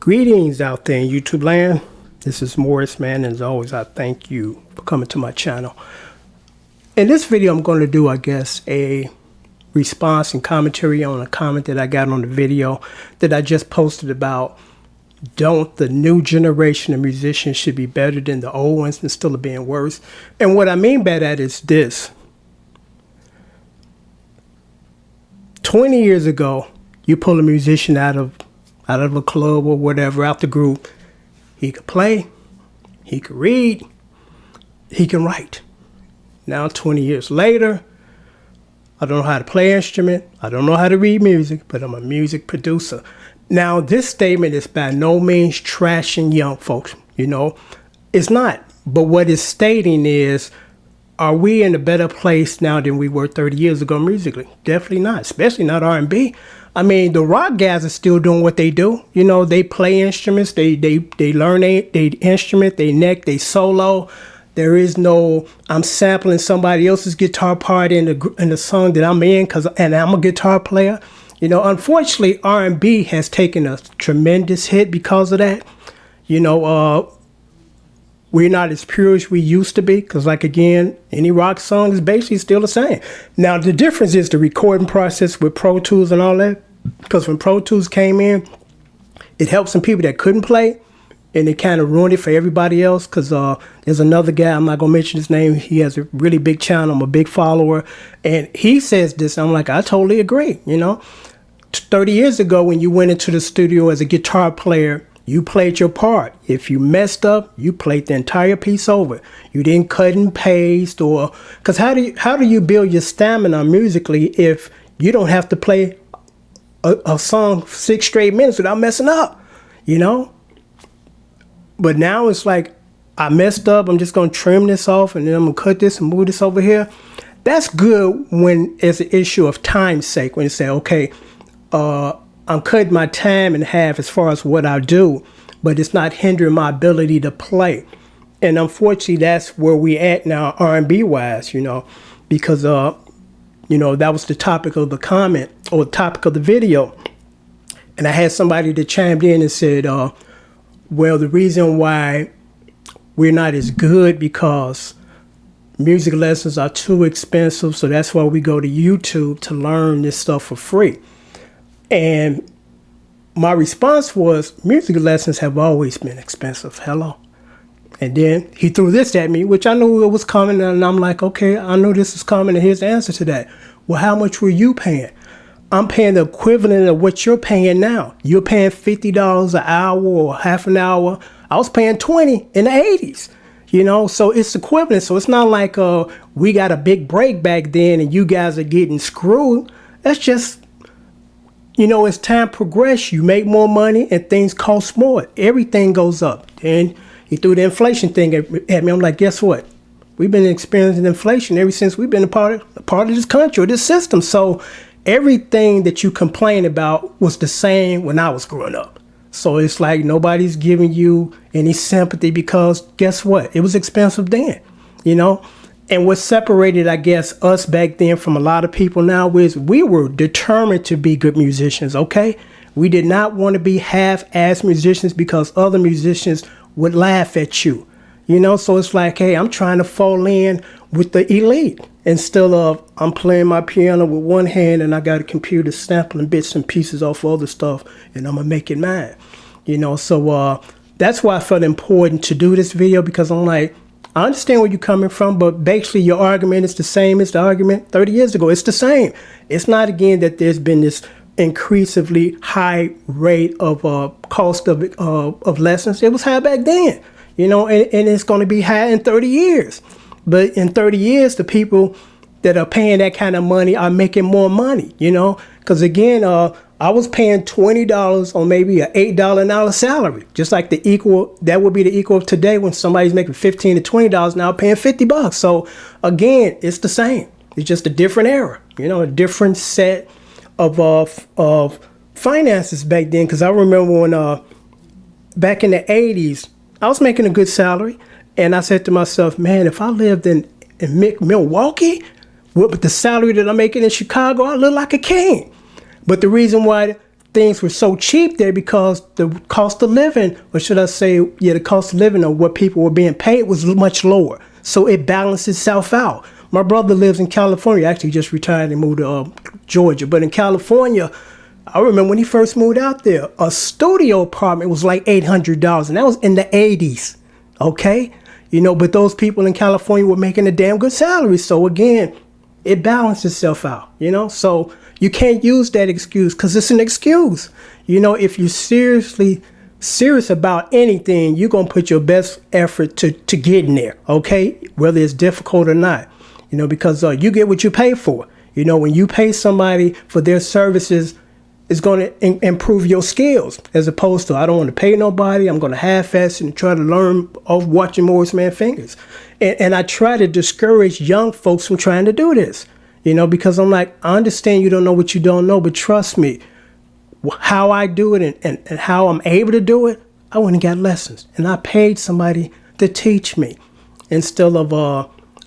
Greetings out there in YouTube land. This is Morris, man, and as always, I thank you for coming to my channel. In this video, I'm going to do, I guess, a response and commentary on a comment that I got on the video that I just posted about don't the new generation of musicians should be better than the old ones instead of being worse. And what I mean by that is this. 20 years ago, you pull a musician out of a club or whatever, out the group, he could play, he could read, he can write. Now 20 years later, I don't know how to play an instrument, I don't know how to read music, but I'm a music producer. Now this statement is by no means trashing young folks, you know, it's not. But what it's stating is, are we in a better place now than we were 30 years ago musically? Definitely not, especially not R&B. I mean, the rock guys are still doing what they do. You know, they play instruments, they learn they instrument, they neck, they solo. There is no, I'm sampling somebody else's guitar part in the song that I'm in and I'm a guitar player. You know, unfortunately, R&B has taken a tremendous hit because of that. You know, we're not as pure as we used to be because, like, again, any rock song is basically still the same. Now, the difference is the recording process with Pro Tools and all that, because when Pro Tools came in, it helped some people that couldn't play, and it kind of ruined it for everybody else because there's another guy, I'm not going to mention his name, he has a really big channel, I'm a big follower, and he says this, I'm like, I totally agree, you know. 30 years ago when you went into the studio as a guitar player, you played your part. If you messed up, you played the entire piece over. You didn't cut and paste, or because how do you build your stamina musically if you don't have to play a song 6 straight minutes without messing up, you know? But now it's like, I messed up, I'm just gonna trim this off and then I'm gonna cut this and move this over here. That's good when it's an issue of time's sake, when you say, okay, I'm cutting my time in half as far as what I do, but it's not hindering my ability to play. And unfortunately, that's where we at now, R&B wise, you know, because, you know, that was the topic of the comment or the topic of the video. And I had somebody that chimed in and said, well, the reason why we're not as good because music lessons are too expensive. So that's why we go to YouTube to learn this stuff for free. And my response was, music lessons have always been expensive. Hello. And then he threw this at me, which I knew it was coming. And I'm like, okay, I knew this was coming. And here's the answer to that. Well, how much were you paying? I'm paying the equivalent of what you're paying now. You're paying $50 an hour or half an hour. I was paying $20 in the 80s. You know, so it's equivalent. So it's not like we got a big break back then and you guys are getting screwed. That's just, you know, as time progresses, you make more money and things cost more. Everything goes up. And he threw the inflation thing at me. I'm like, guess what? We've been experiencing inflation ever since we've been a part of this country or this system. So everything that you complain about was the same when I was growing up. So it's like nobody's giving you any sympathy because guess what? It was expensive then, you know? And what separated, I guess, us back then from a lot of people now is we were determined to be good musicians, okay? We did not want to be half-ass musicians because other musicians would laugh at you, you know? So it's like, hey, I'm trying to fall in with the elite instead of I'm playing my piano with one hand and I got a computer sampling bits and pieces off other stuff and I'm going to make it mine, you know? So that's why I felt important to do this video because I'm like, I understand where you're coming from, but basically your argument is the same as the argument 30 years ago. It's the same. It's not, again, that there's been this increasingly high rate of cost of lessons. It was high back then, you know, and it's going to be high in 30 years. But in 30 years, the people that are paying that kind of money are making more money, you know, because, again, I was paying $20 on maybe an $8 an hour salary, just like that would be the equal of today when somebody's making $15 to $20 now paying $50. So again, it's the same. It's just a different era, you know, a different set of finances back then. Because I remember when back in the 80s, I was making a good salary. And I said to myself, man, if I lived in Milwaukee with the salary that I'm making in Chicago, I look like a king. But the reason why things were so cheap there because the cost of living, or should I say, the cost of living of what people were being paid was much lower. So it balanced itself out. My brother lives in California. Actually, just retired and moved to Georgia. But in California, I remember when he first moved out there, a studio apartment was like $800, and that was in the 80s. Okay, but those people in California were making a damn good salary. So again, it balanced itself out. So you can't use that excuse because it's an excuse. If you're serious about anything, you're gonna put your best effort to get in there. Okay, whether it's difficult or not. Because you get what you pay for. When you pay somebody for their services, it's going to improve your skills, as opposed to, I don't want to pay nobody. I'm going to half-ass and try to learn off watching Morris Man fingers. And I try to discourage young folks from trying to do this, because I'm like, I understand you don't know what you don't know, but trust me, how I do it and how I'm able to do it, I went and got lessons. And I paid somebody to teach me instead of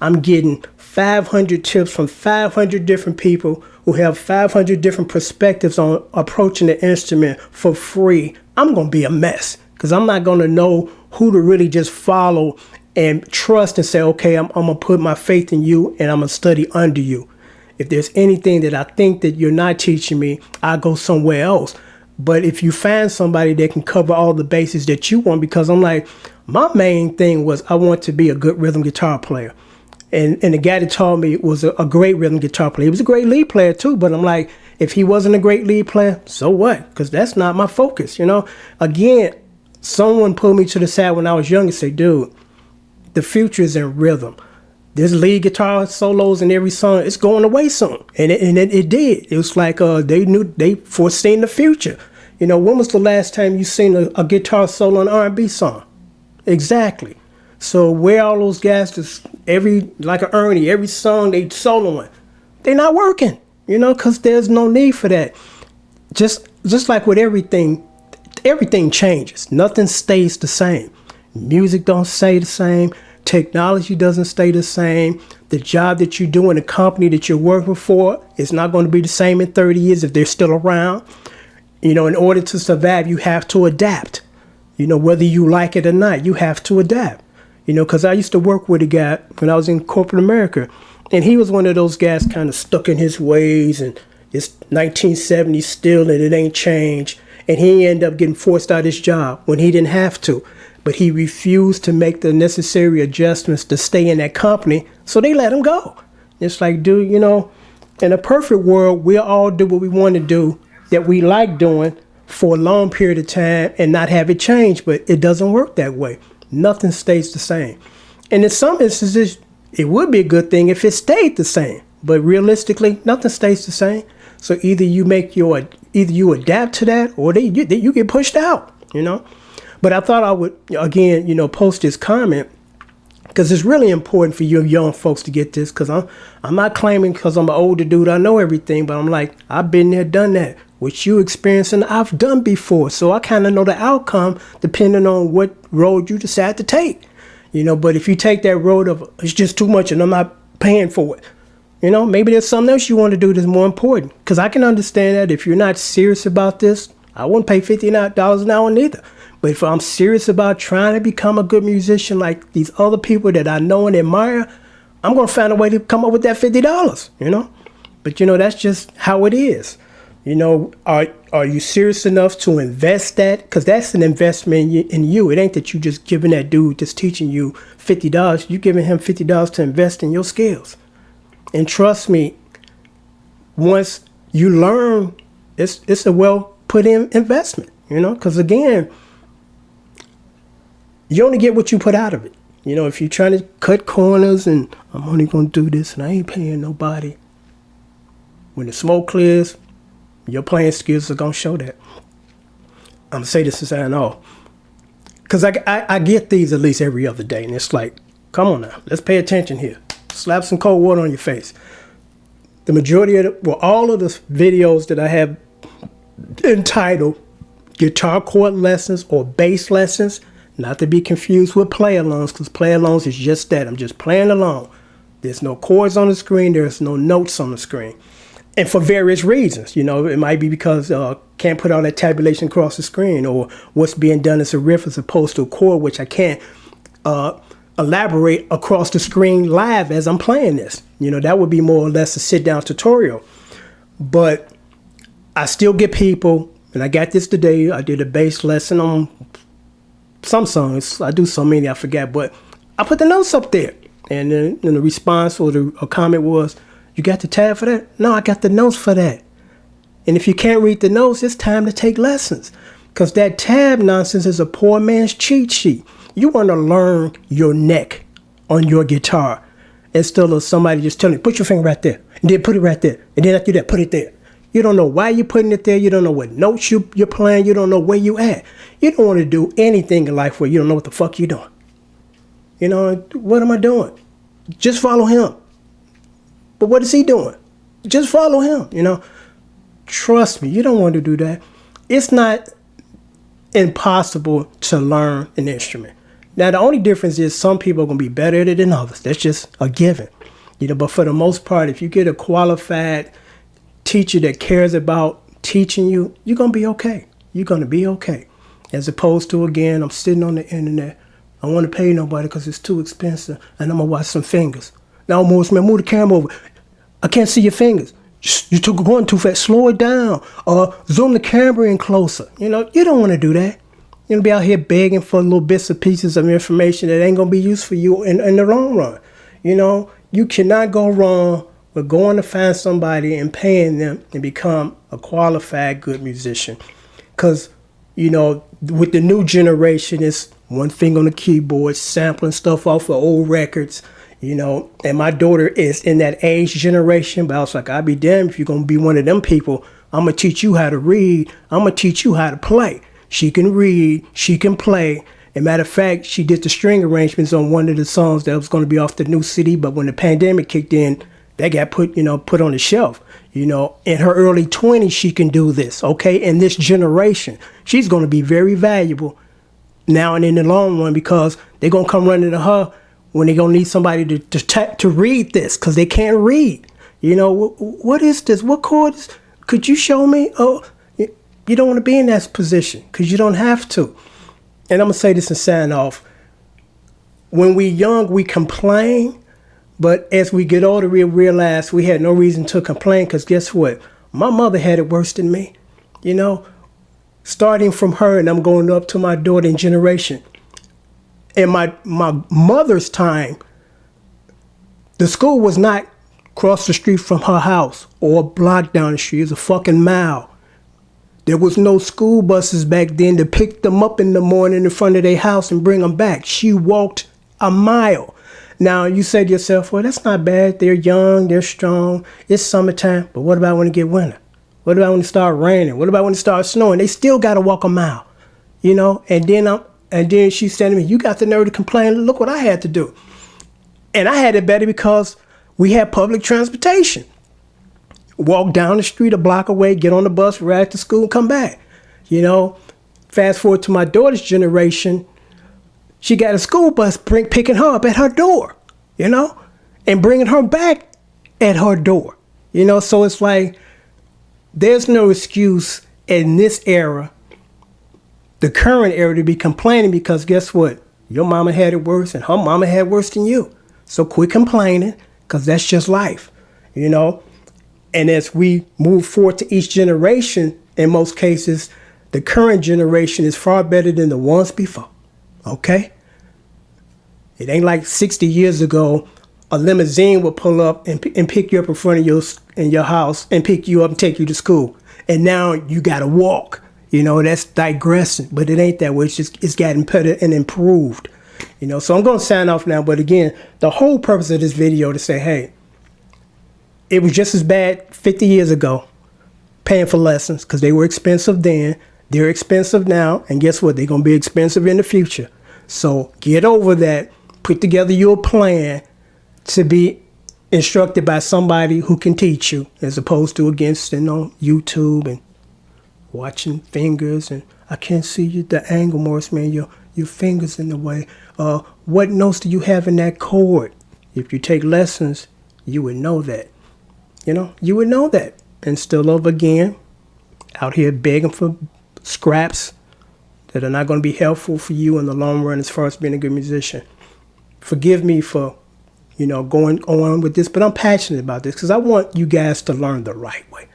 I'm getting 500 tips from 500 different people who have 500 different perspectives on approaching the instrument for free. I'm going to be a mess because I'm not going to know who to really just follow and trust and say, okay, I'm going to put my faith in you and I'm going to study under you. If there's anything that I think that you're not teaching me, I'll go somewhere else. But if you find somebody that can cover all the bases that you want, because I'm like, my main thing was I want to be a good rhythm guitar player. And the guy that taught me was a great rhythm guitar player. He was a great lead player too, but I'm like, if he wasn't a great lead player, so what? Because that's not my focus, Again, someone pulled me to the side when I was young and said, dude, the future is in rhythm. There's lead guitar solos in every song. It's going away soon. And it did. It was like they foreseen the future. When was the last time you seen a guitar solo on an R&B song? Exactly. So where all those guys just like an Ernie, every song they soloing, they're not working, because there's no need for that. Just like with everything changes. Nothing stays the same. Music don't stay the same. Technology doesn't stay the same. The job that you do in the company that you're working for is not going to be the same in 30 years if they're still around. In order to survive, you have to adapt. Whether you like it or not, you have to adapt. Because I used to work with a guy when I was in corporate America, and he was one of those guys kind of stuck in his ways, and it's 1970 still, and it ain't changed. And he ended up getting forced out of his job when he didn't have to. But he refused to make the necessary adjustments to stay in that company, so they let him go. It's like, dude, in a perfect world, we'll all do what we want to do that we like doing for a long period of time and not have it change, but it doesn't work that way. Nothing stays the same. And in some instances, it would be a good thing if it stayed the same. But realistically, nothing stays the same. So either you adapt to that, or you get pushed out, But I thought I would, again, post this comment because it's really important for you young folks to get this, because I'm not claiming because I'm an older dude, I know everything, but I'm like, I've been there, done that. What you experiencing, I've done before. So I kind of know the outcome depending on what road you decide to take. But if you take that road of it's just too much and I'm not paying for it, maybe there's something else you want to do that's more important. Because I can understand that if you're not serious about this, I wouldn't pay $50 an hour neither. But if I'm serious about trying to become a good musician like these other people that I know and admire, I'm going to find a way to come up with that $50, But, that's just how it is. Are you serious enough to invest that? Because that's an investment in you. It ain't that you just giving that dude that's teaching you $50. You giving him $50 to invest in your skills. And trust me, once you learn, it's a well put in investment, because again, you only get what you put out of it. If you're trying to cut corners and I'm only going to do this and I ain't paying nobody, when the smoke clears, your playing skills are going to show that. I'm going to say this to sign off. Because I get these at least every other day. And it's like, come on now, let's pay attention here. Slap some cold water on your face. The majority of all of the videos that I have entitled Guitar Chord Lessons or Bass Lessons, not to be confused with play-alongs, because play-alongs is just that. I'm just playing along. There's no chords on the screen. There's no notes on the screen. And for various reasons, it might be because can't put all that tabulation across the screen, or what's being done as a riff as opposed to a chord, which I can't elaborate across the screen live as I'm playing this. You know, that would be more or less a sit-down tutorial. But I still get people, and I got this today. I did a bass lesson on some songs. I do so many I forget, but I put the notes up there. And then the response or the comment was, you got the tab for that? No, I got the notes for that. And if you can't read the notes, it's time to take lessons. Because that tab nonsense is a poor man's cheat sheet. You want to learn your neck on your guitar instead of somebody just telling you, put your finger right there, and then put it right there, and then after that, put it there. You don't know why you're putting it there. You don't know what notes you're playing. You don't know where you at. You don't want to do anything in life where you don't know what the fuck you're doing. You know, what am I doing? Just follow him. But what is he doing? Just follow him, you know. Trust me, you don't want to do that. It's not impossible to learn an instrument. Now, the only difference is some people are going to be better at it than others. That's just a given. You know, but for the most part, if you get a qualified teacher that cares about teaching you, you're going to be okay. You're going to be okay. As opposed to, again, I'm sitting on the internet. I don't want to pay nobody because it's too expensive, and I'm going to watch some fingers. Now, Morris, man, move the camera over. I can't see your fingers. You took going too fast. Slow it down. Or zoom the camera in closer. You know, you don't want to do that. You're going to be out here begging for little bits and pieces of information that ain't going to be used for you in the long run. You know, you cannot go wrong with going to find somebody and paying them and become a qualified good musician. Because, you know, with the new generation, it's one thing on the keyboard, sampling stuff off of old records. You know, and my daughter is in that age generation, but I was like, I'll be damned if you're going to be one of them people. I'm going to teach you how to read. I'm going to teach you how to play. She can read. She can play. And matter of fact, she did the string arrangements on one of the songs that was going to be off the new CD. But when the pandemic kicked in, that got put on the shelf. You know, in her early 20s, she can do this. Okay. In this generation, she's going to be very valuable now and in the long run, because they're going to come running to her when they're going to need somebody to read this, because they can't read. You know, what is this? What chords? Could you show me? Oh, you don't want to be in that position because you don't have to. And I'm going to say this and sign off. When we're young, we complain. But as we get older, we realize we had no reason to complain, because guess what? My mother had it worse than me. You know, starting from her, and I'm going up to my daughter in generation. In my mother's time, the school was not across the street from her house or a block down the street. It was a fucking mile. There was no school buses back then to pick them up in the morning in front of their house and bring them back. She walked a mile. Now, you say to yourself, well, that's not bad. They're young, they're strong, it's summertime. But what about when it get winter? What about when it start raining? What about when it starts snowing? They still got to walk a mile, you know? And then she said to me, you got the nerve to complain. Look what I had to do. And I had it better because we had public transportation. Walk down the street a block away, get on the bus, ride to school, come back. You know, fast forward to my daughter's generation, she got a school bus picking her up at her door, you know, and bringing her back at her door. You know, so it's like there's no excuse in this era, the current era, to be complaining, because guess what? Your mama had it worse and her mama had worse than you. So quit complaining, because that's just life, you know? And as we move forward to each generation, in most cases, the current generation is far better than the ones before, okay? It ain't like 60 years ago, a limousine would pull up and pick you up in front of your house and pick you up and take you to school. And now you got to walk. You know, that's digressing, but it ain't that way. It's gotten better and improved, you know. So I'm going to sign off now. But again, the whole purpose of this video to say, hey, it was just as bad 50 years ago paying for lessons, because they were expensive then. They're expensive now. And guess what? They're going to be expensive in the future. So get over that. Put together your plan to be instructed by somebody who can teach you, as opposed to against, you know, YouTube and watching fingers, and I can't see you, the angle, Morris, man, your fingers in the way. What notes do you have in that chord? If you take lessons, you would know that. You know, you would know that. Instead of, again, out here begging for scraps that are not going to be helpful for you in the long run as far as being a good musician. Forgive me for, going on with this, but I'm passionate about this because I want you guys to learn the right way.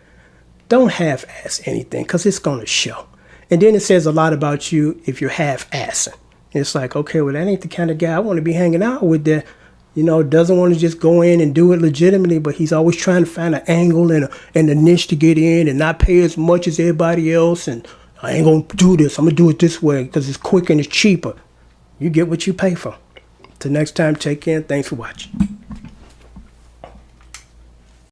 Don't half-ass anything because it's going to show. And then it says a lot about you if you're half-assing. It's like, okay, well, that ain't the kind of guy I want to be hanging out with that, doesn't want to just go in and do it legitimately, but he's always trying to find an angle and a niche to get in and not pay as much as everybody else. And I ain't going to do this. I'm going to do it this way because it's quicker and it's cheaper. You get what you pay for. Till next time, take care. Thanks for watching.